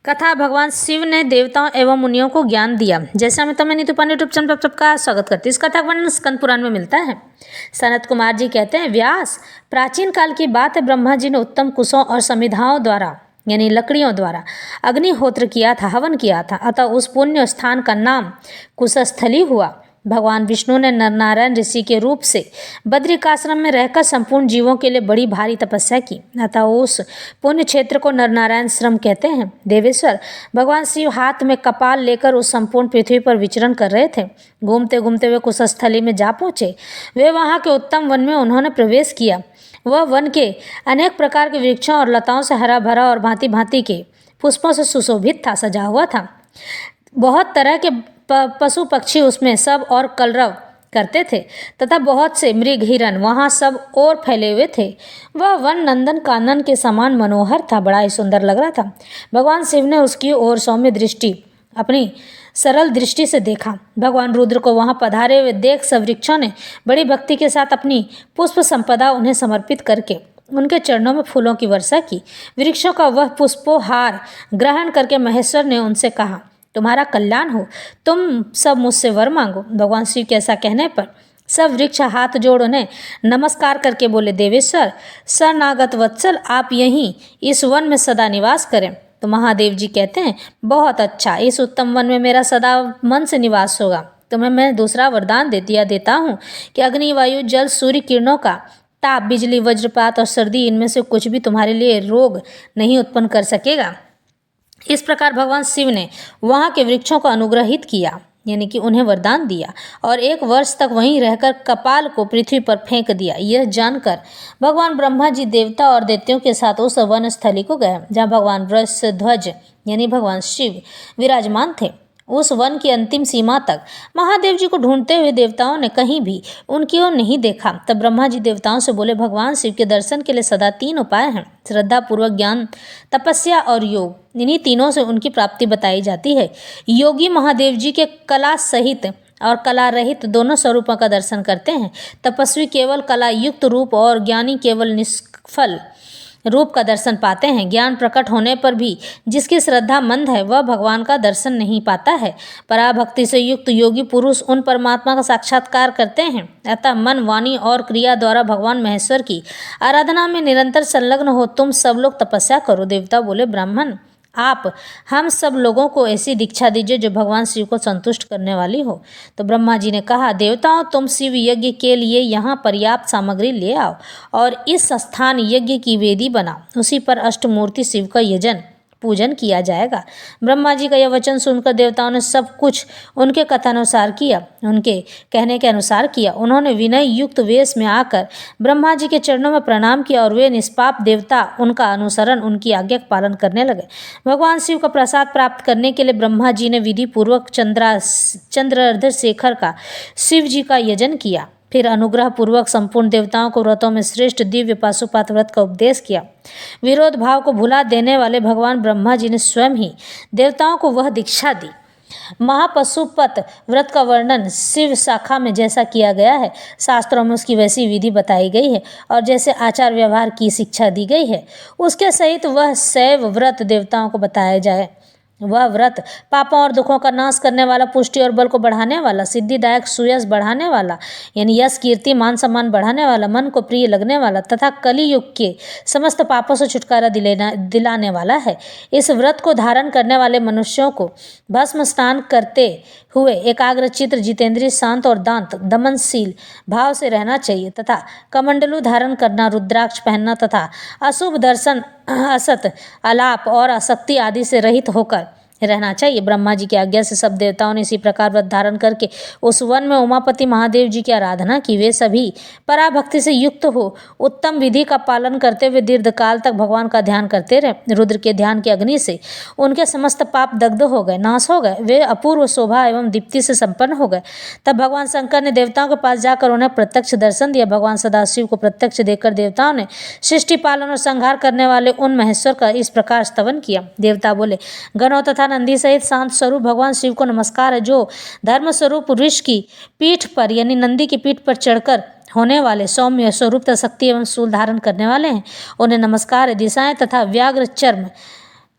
कथा भगवान शिव ने देवताओं एवं मुनियों को ज्ञान दिया। जैसे मैं तुम्हें नीतू पांडे यूट्यूब चैनल पर सबका स्वागत करती हूँ। इस कथा का वर्णन स्कंद पुराण में मिलता है। सनत कुमार जी कहते हैं, व्यास, प्राचीन काल की बात है, ब्रह्मा जी ने उत्तम कुशों और समिधाओं द्वारा यानी लकड़ियों द्वारा अग्निहोत्र किया था, हवन किया था। अतः उस पुण्य स्थान का नाम कुशस्थली हुआ। भगवान विष्णु ने नरनारायण ऋषि के रूप से बद्रिकाश्रम में रहकर संपूर्ण जीवों के लिए बड़ी भारी तपस्या की। अतः उस पुण्य क्षेत्र को नरनारायण श्रम कहते हैं। देवेश्वर भगवान शिव हाथ में कपाल लेकर उस संपूर्ण पृथ्वी पर विचरण कर रहे थे। घूमते घूमते वे कुशस्थली में जा पहुँचे। वे वहाँ के उत्तम वन में उन्होंने प्रवेश किया। वह वन के अनेक प्रकार के वृक्षों और लताओं से हरा भरा और भांति भांति के पुष्पों से सुशोभित था, सजा हुआ था। बहुत तरह के पशु पक्षी उसमें सब और कलरव करते थे तथा बहुत से मृग हिरण वहाँ सब और फैले हुए थे। वह वन नंदन कानन के समान मनोहर था, बड़ा ही सुंदर लग रहा था। भगवान शिव ने उसकी ओर सौम्य दृष्टि अपनी सरल दृष्टि से देखा। भगवान रुद्र को वहाँ पधारे हुए देख सब वृक्षों ने बड़ी भक्ति के साथ अपनी पुष्प संपदा उन्हें समर्पित करके उनके चरणों में फूलों की वर्षा की। वृक्षों का वह पुष्पोहार ग्रहण करके महेश्वर ने उनसे कहा, तुम्हारा कल्याण हो, तुम सब मुझसे वर मांगो। भगवान शिव के ऐसा कहने पर सब वृक्ष हाथ जोड़ उन्हें नमस्कार करके बोले, देवेश्वर शरणागत वत्सल, आप यहीं इस वन में सदा निवास करें। तो महादेव जी कहते हैं, बहुत अच्छा, इस उत्तम वन में मेरा सदा मन से निवास होगा। तुम्हें मैं दूसरा वरदान देता हूँ कि अग्नि, वायु, जल, सूर्य किरणों का ताप, बिजली, वज्रपात और सर्दी, इनमें से कुछ भी तुम्हारे लिए रोग नहीं उत्पन्न कर सकेगा। इस प्रकार भगवान शिव ने वहाँ के वृक्षों को अनुग्रहित किया, यानी कि उन्हें वरदान दिया, और 1 वर्ष तक वहीं रहकर कपाल को पृथ्वी पर फेंक दिया। यह जानकर भगवान ब्रह्मा जी देवता और दैत्यों के साथ उस वन स्थली को गए जहाँ भगवान वृषध्वज यानी भगवान शिव विराजमान थे। उस वन की अंतिम सीमा तक महादेव जी को ढूंढते हुए देवताओं ने कहीं भी उनकी ओर नहीं देखा। तब ब्रह्मा जी देवताओं से बोले, भगवान शिव के दर्शन के लिए सदा 3 उपाय हैं, श्रद्धा पूर्वक, ज्ञान, तपस्या और योग। इन्हीं तीनों से उनकी प्राप्ति बताई जाती है। योगी महादेव जी के कला सहित और कला रहित दोनों स्वरूपों का दर्शन करते हैं। तपस्वी केवल कला युक्त रूप और ज्ञानी केवल निष्फल रूप का दर्शन पाते हैं। ज्ञान प्रकट होने पर भी जिसकी श्रद्धा मंद है वह भगवान का दर्शन नहीं पाता है। पराभक्ति से युक्त योगी पुरुष उन परमात्मा का साक्षात्कार करते हैं। अतः मन, वाणी और क्रिया द्वारा भगवान महेश्वर की आराधना में निरंतर संलग्न हो तुम सब लोग तपस्या करो। देवता बोले, ब्राह्मण, आप हम सब लोगों को ऐसी दीक्षा दीजिए जो भगवान शिव को संतुष्ट करने वाली हो। तो ब्रह्मा जी ने कहा, देवताओं, तुम शिव यज्ञ के लिए यहाँ पर्याप्त सामग्री ले आओ और इस स्थान यज्ञ की वेदी बनाओ। उसी पर अष्टमूर्ति शिव का यजन पूजन किया जाएगा। ब्रह्मा जी का यह वचन सुनकर देवताओं ने सब कुछ उनके कथानुसार किया, उनके कहने के अनुसार किया। उन्होंने विनय युक्त वेश में आकर ब्रह्मा जी के चरणों में प्रणाम किया और वे निष्पाप देवता उनका अनुसरण, उनकी आज्ञा का पालन करने लगे। भगवान शिव का प्रसाद प्राप्त करने के लिए ब्रह्मा जी ने विधि पूर्वक चंद्रशेखर का शिव जी का यजन किया। फिर अनुग्रह पूर्वक संपूर्ण देवताओं को व्रतों में श्रेष्ठ दिव्य पाशुपात व्रत का उपदेश किया। विरोध भाव को भुला देने वाले भगवान ब्रह्मा जी ने स्वयं ही देवताओं को वह दीक्षा दी। महापशुपत व्रत का वर्णन शिव शाखा में जैसा किया गया है, शास्त्रों में उसकी वैसी विधि बताई गई है और जैसे आचार व्यवहार की शिक्षा दी गई है, उसके सहित वह शैव व्रत देवताओं को बताया जाए। वह व्रत पापों और दुखों का नाश करने वाला, पुष्टि और बल को बढ़ाने वाला, सिद्धिदायक, सुयश बढ़ाने वाला यानी यश, कीर्ति, मान सम्मान बढ़ाने वाला, मन को प्रिय लगने वाला तथा कली युग के समस्त पापों से छुटकारा दिलाने वाला है। इस व्रत को धारण करने वाले मनुष्यों को भस्म स्नान करते हुए एकाग्र चित्त, जितेंद्रिय, शांत और दांत दमनशील भाव से रहना चाहिए तथा कमंडलू धारण करना, रुद्राक्ष पहनना तथा अशुभ दर्शन, असत, आलाप और आसक्ति आदि से रहित होकर रहना चाहिए। ब्रह्मा जी की आज्ञा से सब देवताओं ने इसी प्रकार व्रत धारण करके उस वन में उमापति महादेव जी की आराधना की। वे सभी पराभक्ति से युक्त हो उत्तम विधि का पालन करते हुए दीर्घ काल तक भगवान का ध्यान करते रहे। रुद्र के ध्यान की अग्नि से उनके समस्त पाप दग्ध हो गए, नाश हो गए। वे अपूर्व शोभा एवं दीप्ति से संपन्न हो गए। तब भगवान शंकर ने देवताओं के पास जाकर उन्हें प्रत्यक्ष दर्शन दिया। भगवान सदाशिव को प्रत्यक्ष देखकर देवताओं ने सृष्टि पालन और संहार करने वाले उन महेश्वर का इस प्रकार स्तवन किया। देवता बोले, गणों तथा नंदी सहित शांत स्वरूप भगवान शिव को नमस्कार है, जो धर्म स्वरूप ऋषि की पीठ पर यानी नंदी की पीठ पर चढ़कर होने वाले सौम्य स्वरूप शक्ति एवं शूल धारण करने वाले हैं। उन्हें नमस्कार है। दिशाएं तथा व्याघ्र चर्म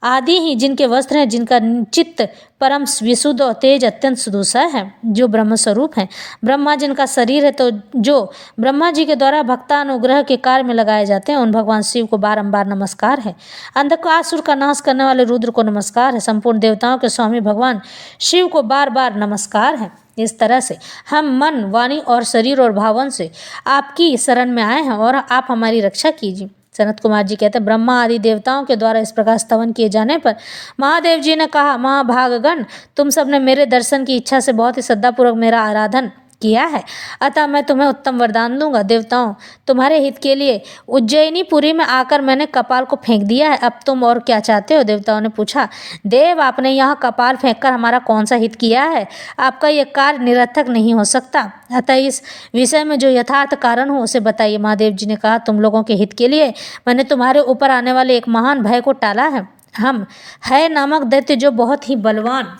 आदि ही जिनके वस्त्र हैं, जिनका चित्त परम विशुद्ध और तेज अत्यंत सुदूषा है, जो ब्रह्म स्वरूप है। ब्रह्मा जिनका शरीर है, तो जो ब्रह्मा जी के द्वारा भक्तानुग्रह के कार्य में लगाए जाते हैं, उन भगवान शिव को बारंबार नमस्कार है। अंधकासुर का नाश करने वाले रुद्र को नमस्कार है। संपूर्ण देवताओं के स्वामी भगवान शिव को बार बार नमस्कार है। इस तरह से हम मन, वाणी और शरीर और भावन से आपकी शरण में आए हैं और आप हमारी रक्षा कीजिए। सनत कुमार जी कहते हैं, ब्रह्मा आदि देवताओं के द्वारा इस प्रकार स्तवन किए जाने पर महादेव जी ने कहा, महाभागगण, तुम सब ने मेरे दर्शन की इच्छा से बहुत ही श्रद्धापूर्वक मेरा आराधन किया है, अतः मैं तुम्हें उत्तम वरदान दूंगा। देवताओं, तुम्हारे हित के लिए उज्जैनीपुरी में आकर मैंने कपाल को फेंक दिया है, अब तुम और क्या चाहते हो? देवताओं ने पूछा, देव, आपने यहाँ कपाल फेंककर हमारा कौन सा हित किया है? आपका यह कार्य निरर्थक नहीं हो सकता, अतः इस विषय में जो यथार्थ कारण हो उसे बताइए। महादेव जी ने कहा, तुम लोगों के हित के लिए मैंने तुम्हारे ऊपर आने वाले एक महान भय को टाला है। हम है नामक दैत्य, जो बहुत ही बलवान,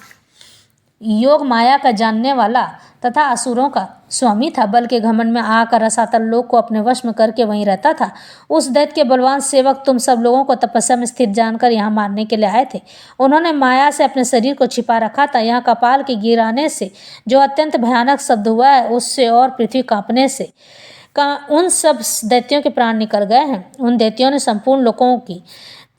योग माया का जानने वाला तथा असुरों का स्वामी था, बल के घमंड में आकर रसातल लोक को अपने वश में करके वहीं रहता था। उस दैत्य के बलवान सेवक तुम सब लोगों को तपस्या में स्थित जानकर यहाँ मारने के लिए आए थे। उन्होंने माया से अपने शरीर को छिपा रखा था। यहाँ कपाल के गिराने से जो अत्यंत भयानक शब्द हुआ है, उससे और पृथ्वी कांपने से उन सब दैत्यों के प्राण निकल गए हैं। उन दैत्यों ने संपूर्ण लोगों की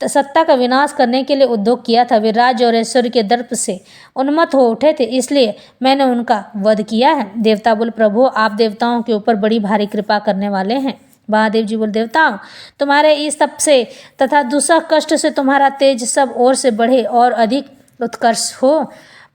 सत्ता का विनाश करने के लिए उद्योग किया था। वे राज्य और ऐश्वर्य के दर्प से उन्मत्त हो उठे थे, इसलिए मैंने उनका वध किया है। देवता बोले, प्रभु, आप देवताओं के ऊपर बड़ी भारी कृपा करने वाले हैं। महादेव जी बोले, देवताओं, तुम्हारे इस तप से तथा दूसरा कष्ट से तुम्हारा तेज सब ओर से बढ़े और अधिक उत्कर्ष हो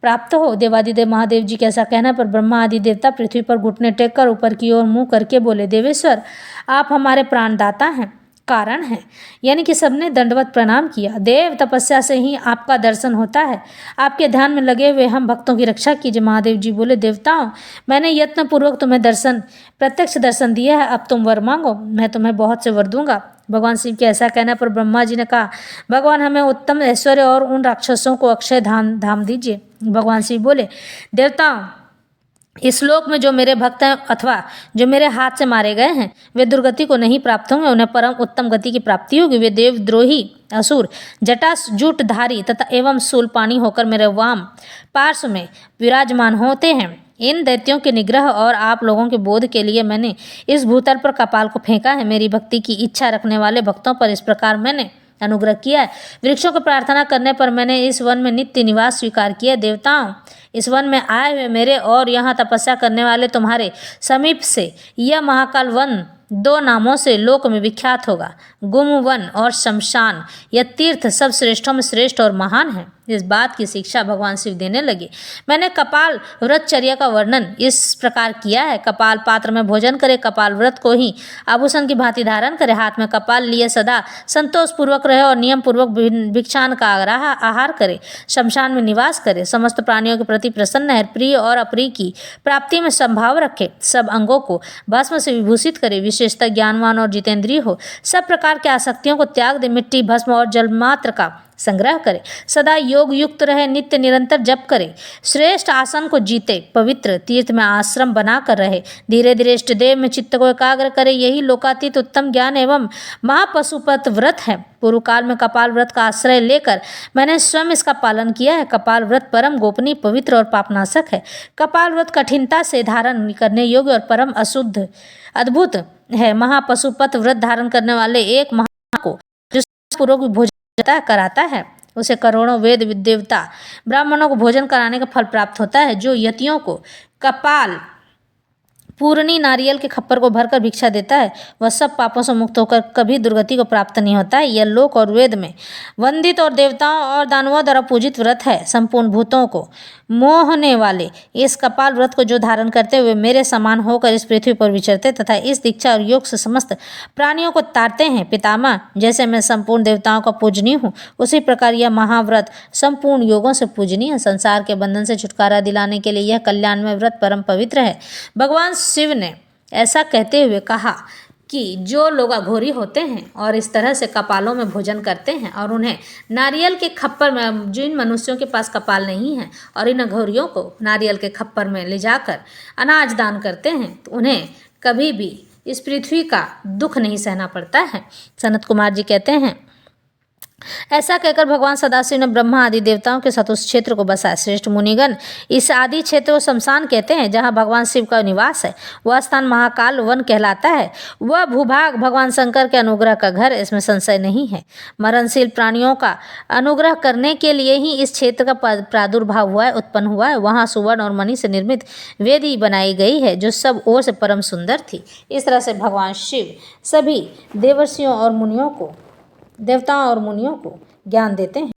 प्राप्त हो। देवादिदेव महादेव जी के ऐसा कहना पर ब्रह्मा आदि देवता पृथ्वी पर घुटने टेक कर ऊपर की ओर मुंह करके बोले, देवेश्वर, आप हमारे प्राणदाता हैं, कारण है। यानी कि सबने दंडवत प्रणाम किया। देव, तपस्या से ही आपका दर्शन होता है, आपके ध्यान में लगे हुए हम भक्तों की रक्षा कीजिए। महादेव जी बोले, देवताओं, मैंने यत्न पूर्वक तुम्हें प्रत्यक्ष दर्शन दिया है, अब तुम वर मांगो, मैं तुम्हें बहुत से वर दूंगा। भगवान शिव के ऐसा कहने पर ब्रह्मा जी ने कहा, भगवान, हमें उत्तम ऐश्वर्य और उन राक्षसों को अक्षय धाम दीजिए। भगवान शिव बोले, देवताओं, इस लोक में जो मेरे भक्त हैं अथवा जो मेरे हाथ से मारे गए हैं, वे दुर्गति को नहीं प्राप्त होंगे, उन्हें परम उत्तम गति की प्राप्ति होगी। वे देवद्रोही असुर जटाजूटधारी तथा एवं शूलपाणी होकर मेरे वाम पार्श्व में विराजमान होते हैं। इन दैत्यों के निग्रह और आप लोगों के बोध के लिए मैंने इस भूतल पर कपाल को फेंका है। मेरी भक्ति की इच्छा रखने वाले भक्तों पर इस प्रकार मैंने अनुग्रह किया है। वृक्षों को प्रार्थना करने पर मैंने इस वन में नित्य निवास स्वीकार किया। देवताओं, इस वन में आए हुए मेरे और यहाँ तपस्या करने वाले तुम्हारे समीप से यह महाकाल वन दो नामों से लोक में विख्यात होगा, गुम वन और शमशान। यह तीर्थ सब श्रेष्ठों में श्रेष्ठ और महान है। इस बात की शिक्षा भगवान शिव देने लगे। मैंने कपाल व्रतचर्या का वर्णन इस प्रकार किया है, कपाल पात्र में भोजन करे, कपाल व्रत को ही आभूषण की भांति धारण करे, हाथ में कपाल लिए सदा संतोष पूर्वक रहे और नियम पूर्वक भिक्षान का आहार करे, शमशान में निवास करे, समस्त प्राणियों के प्रति प्रसन्न है, प्रिय और अप्रिय की प्राप्ति में संभाव रखे, सब अंगों को भस्म से विभूषित करे, विशेषतः ज्ञानवान और जितेंद्रिय हो, सब प्रकार के आसक्तियों को त्याग दे, मिट्टी, भस्म और जल मात्र का संग्रह करे, सदा योग युक्त रहे, नित्य निरंतर जप करे, श्रेष्ठ आसन को जीते, पवित्र तीर्थ में आश्रम बनाकर रहे, धीरे धीरे इष्ट देव में चित्त को एकाग्र करे। यही लोकातीत उत्तम ज्ञान एवं महापशुपत व्रत है। पूर्व काल में कपाल व्रत का आश्रय लेकर मैंने स्वयं इसका पालन किया है। कपाल व्रत परम गोपनीय, पवित्र और पापनाशक है। कपाल व्रत कठिनता से धारण करने योग्य और परम अशुद्ध अद्भुत है। महापशुपत व्रत धारण करने वाले एक महा को जो पूर्वक भोजन कराता है, उसे करोड़ों वेद देवता ब्राह्मणों को भोजन कराने का फल प्राप्त होता है। जो यतियों को कपाल पूर्णी नारियल के खप्पर को भरकर भिक्षा देता है, वह सब पापों से मुक्त होकर कभी दुर्गति को प्राप्त नहीं होता है। यह लोक और वेद में वंदित और देवताओं और दानवों द्वारा पूजित व्रत है। संपूर्ण भूतों को मोहने वाले इस कपाल व्रत को जो धारण करते हुए मेरे समान होकर इस पृथ्वी पर विचरते तथा इस दीक्षा और योग से समस्त प्राणियों को तारते हैं। पितामह, जैसे मैं संपूर्ण देवताओं का पूजनीय हूँ, उसी प्रकार यह महाव्रत संपूर्ण योगों से पूजनीय है। संसार के बंधन से छुटकारा दिलाने के लिए यह कल्याणमय व्रत परम पवित्र है। भगवान शिव ने ऐसा कहते हुए कहा कि जो लोग अघोरी होते हैं और इस तरह से कपालों में भोजन करते हैं और उन्हें नारियल के खप्पर में, जिन मनुष्यों के पास कपाल नहीं है और इन अघोरियों को नारियल के खप्पर में ले जाकर अनाज दान करते हैं, तो उन्हें कभी भी इस पृथ्वी का दुख नहीं सहना पड़ता है। सनत कुमार जी कहते हैं, ऐसा कहकर भगवान सदाशिव ने ब्रह्मा आदि देवताओं के साथ उस क्षेत्र को बसाया। श्रेष्ठ मुनिगण, इस आदि क्षेत्र को शमशान कहते हैं, जहाँ भगवान शिव का निवास है। वह स्थान महाकाल वन कहलाता है। वह भूभाग भगवान शंकर के अनुग्रह का घर, इसमें संशय नहीं है। मरणशील प्राणियों का अनुग्रह करने के लिए ही इस क्षेत्र का प्रादुर्भाव हुआ है, उत्पन्न हुआ है। वहाँ सुवर्ण और मणि से निर्मित वेदी बनाई गई है, जो सब ओर से परम सुंदर थी। इस तरह से भगवान शिव सभी देवताओं और मुनियों को ज्ञान देते हैं।